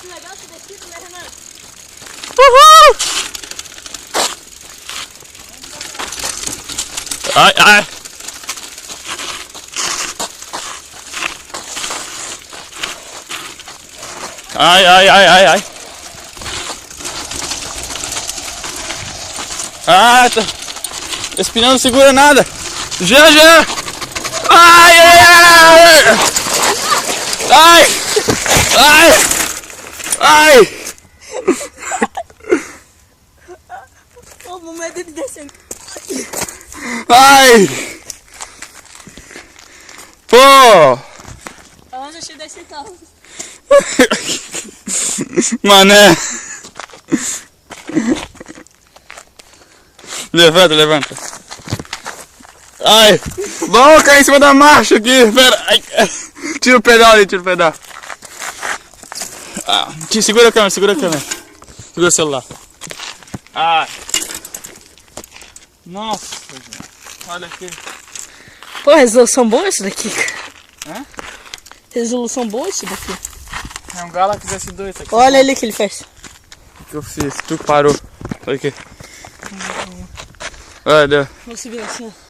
que legal esse descido, né, Renan? Uhul! Ai, ai! Ai, ai, ai, ai, ai! Ah, tá. Esse pneu não segura nada! Já! Ai, ai, ai! Ai! Ai! Ai! Ô, o medo de descer. Ai! Pô! Aonde eu te desci carro? Mané! Levanta! Ai! Vamos cair em cima da marcha aqui! Pera! Ai. Tira o pedal ali, tira o pedal! Ah, segura a câmera! Segura o celular! Ai! Nossa, gente! Olha aqui! Pô, resolução boa esse daqui. Hã? Resolução boa esse daqui. É um Galaxy S2 aqui. Olha ali que ele fez. O que eu fiz? Tu parou. Olha aqui. Olha, deu. Vou subir assim, ó.